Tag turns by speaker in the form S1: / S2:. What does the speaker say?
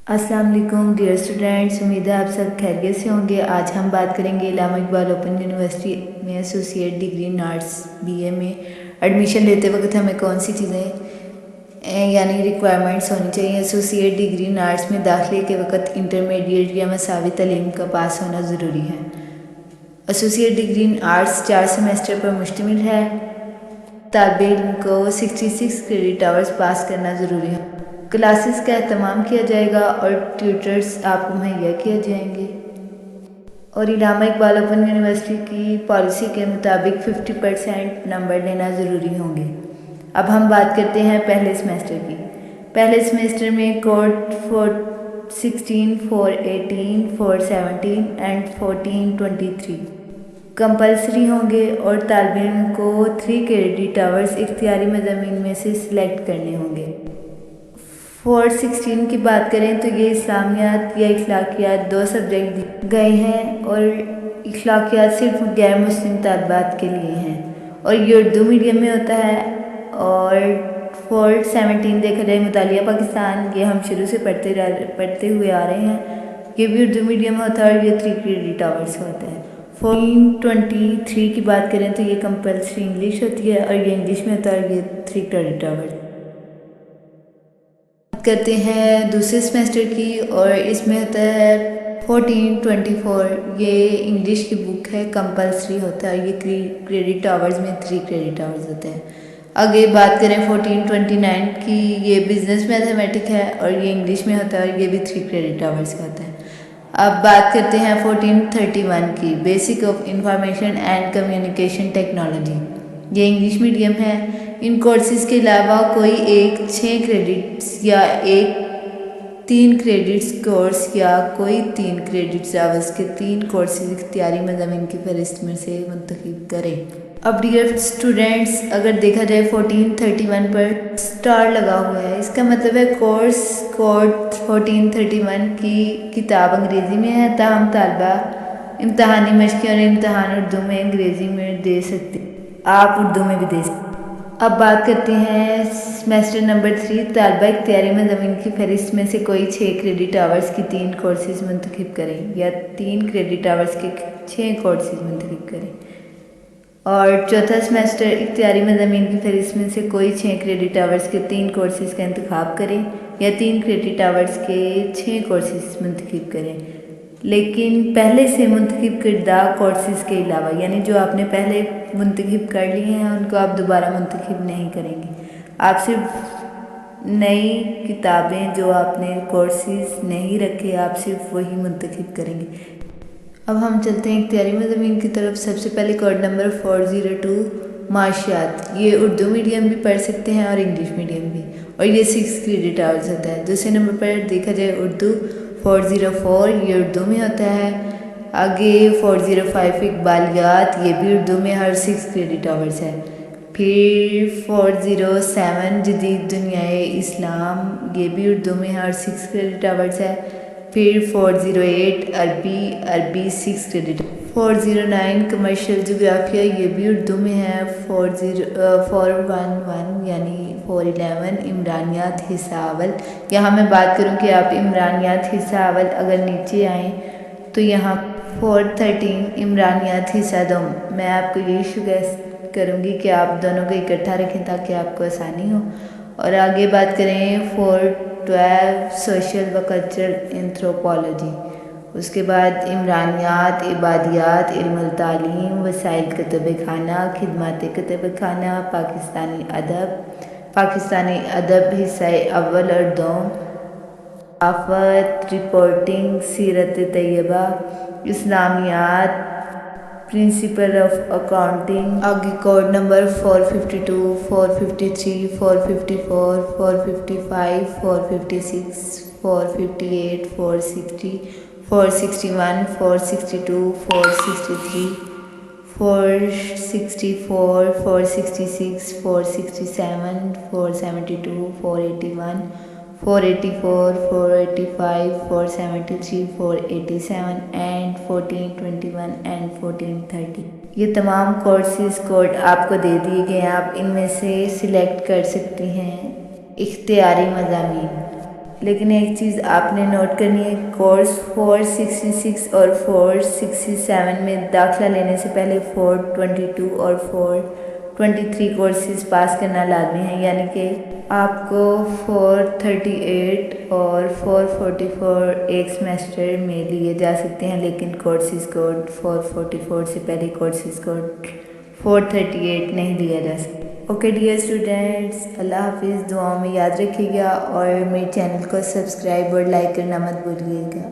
S1: अस्सलाम वालेकुम dear students, उम्मीद है आप सब खैरियत से होंगे। आज हम बात करेंगे इलामा इकबाल ओपन यूनिवर्सिटी में associate degree in arts BA में एडमिशन लेते वक्त हमें कौन सी चीज़ें यानी रिक्वायरमेंट्स होनी चाहिए। एसोसिएट डिग्री इन आर्ट्स में दाखिले के वक्त इंटरमीडिएट या मसावी तालीम का पास होना ज़रूरी है। Associate degree in arts 4 semester पर मुश्तमिल है। तालिब इल्म को 66 क्रेडिट आवर्स पास करना ज़रूरी है। क्लासेस का एहतमाम किया जाएगा और ट्यूटर्स आपको मुहैया किए जाएंगे। और इलामा इकबाल ओपन यूनिवर्सिटी की पॉलिसी के मुताबिक 50% नंबर लेना ज़रूरी होंगे। अब हम बात करते हैं पहले सेमेस्टर की। पहले सेमेस्टर में कोड 416, 418, 417 एंड 1423 कंपलसरी होंगे और तालिब इल्म को 3 क्रेडिट आवर्स इख्तियारी मज़ामीन में से सिलेक्ट करने होंगे। 416 की बात करें तो ये इस्लामियात या इखलाकियात 2 सब्जेक्ट दिए गए हैं और इखलाकियात सिर्फ गैर मुस्लिम तालिबात के लिए हैं और ये उर्दू मीडियम में होता है। और 417 देखा जाए मुतालिया पाकिस्तान, ये हम शुरू से पढ़ते हुए आ रहे हैं, ये भी उर्दू मीडियम होता है और ये 3 क्रेडिट आवर्स होते हैं। 1423 की बात करें तो ये कंपलसरी इंग्लिश होती है और ये इंग्लिश में होता है और ये 3 क्रेडिट आवर्स करते हैं दूसरे सेमेस्टर की। और इसमें होता है 1424, ये इंग्लिश की बुक है, कंपलसरी होता है, ये क्रेडिट आवर्स में 3 क्रेडिट आवर्स होते हैं। आगे बात करें 1429 की, ये बिजनेस मैथमेटिक है और ये इंग्लिश में होता है और ये भी 3 क्रेडिट आवर्स का होता है। अब बात करते हैं 1431 की, basic of information and communication technology, ये इंग्लिश मीडियम है। इन कोर्सेज़ के अलावा कोई एक 6 क्रेडिट्स या एक 3 क्रेडिट्स कोर्स या कोई 3 क्रेडिट्स आवर्स के 3 कोर्सेज इख्तियारी मज़ामीन की फहरिस्त में से मुंतखब करें। अब डियर स्टूडेंट्स, अगर देखा जाए 1431 पर स्टार लगा हुआ है, इसका मतलब है कोर्स कोड 1431 की किताब अंग्रेज़ी में है, ताहम तालबा इम्तहानी मशक़ें और इम्तहान उर्दू में अंग्रेज़ी में दे सकते, आप उर्दू में भी दे सकते। अब बात करते हैं सेमेस्टर नंबर 3, तालबा इख्तियारी मज़ामीन की फहरिस्त में से कोई 6 क्रेडिट आवर्स की 3 कोर्सेज मुंतखब करें या 3 क्रेडिट आवर्स के 6 कोर्सेज मुंतखब करें। और चौथा सेमेस्टर इख्तियारी मज़ामीन की फहरिस्त में से कोई 6 क्रेडिट आवर्स के 3 कोर्सेज का इंतखाब करें या 3 क्रेडिट आवर्स के 6 कोर्सेज मुंतखब करें, लेकिन पहले से मुंतखब करदा कोर्सेज़ के अलावा, यानी जो आपने पहले मुंतखब कर लिए हैं उनको आप दोबारा मुंतखब नहीं करेंगे। आप सिर्फ नई किताबें जो आपने कोर्सेज़ नहीं रखे, आप सिर्फ वही मुंतखब करेंगे। अब हम चलते हैं इख्तियारी मज़ामीन की तरफ। सबसे पहले कोड नंबर 402 माशियात, ये उर्दू मीडियम भी पढ़ सकते हैं और इंग्लिश मीडियम भी, और ये 6 क्रेडिट आवर्स होता है। दूसरे नंबर पर देखा जाए उर्दू 404, ये उर्दू में होता है। आगे 405 इकबालियात, ये भी उर्दू में हर 6 क्रेडिट आवर्स है। फिर 407 जदीद दुनियाए इस्लाम, ये भी उर्दू में हर 6 क्रेडिट आवर्स है। फिर 408 अरबी 6 क्रेडिट। 409 कमर्शियल जोग्राफिया, ये भी उर्दू में है। 411 यानी 411 इमरानियात हिस्सा अवल, यहाँ मैं बात करूँ कि आप इमरानियात हिस्सा अवल अगर नीचे आएँ तो यहाँ 413 इमरानियात हिस्सा दोम, मैं आपको यही सुजेस्ट करूँगी कि आप दोनों को इकट्ठा रखें ताकि आपको आसानी हो। और आगे बात करें 412 सोशल व कल्चरल एंथ्रोपोलॉजी, उसके बाद इमरानियात, इबादियात, इल्मुल तालीम, वसाइल कुतुब खाना, खिदमत कुतुब खाना, पाकिस्तानी अदब हिस्सा अव्वल और दोम, आफत, रिपोर्टिंग, सीरत तैयबा, इस्लामियात, प्रिंसिपल ऑफ अकाउंटिंग। आगे कोड नंबर 452, 453, 454, 455, 456, 458, 460, 461, 462, 463, 464, 466, 467, 472, 481, 484, 485, 473, 487 एंड 1421 एंड 1430। ये तमाम कोर्सेज कोड आपको दे दिए गए हैं, आप इनमें से सिलेक्ट कर सकती हैं इख्तियारी मज़ामीन। لیکن ایک چیز آپ نے نوٹ کرنی ہے، کورس 466 اور 467 میں داخلہ لینے سے پہلے 422 اور 423 کورسز پاس کرنا لازمی ہے، یعنی کہ آپ کو 438 اور 444 ایک سیمیسٹر میں لیے جا سکتے ہیں، لیکن کورسز کوڈ 444 سے پہلے کورسز کوڈ 438 نہیں لیا جا سکتا۔ اوکے ڈیئر اسٹوڈنٹس، اللہ حافظ، دعاؤں میں یاد رکھیے گا اور میرے چینل کو سبسکرائب اور لائک کرنا مت بھولیے گا۔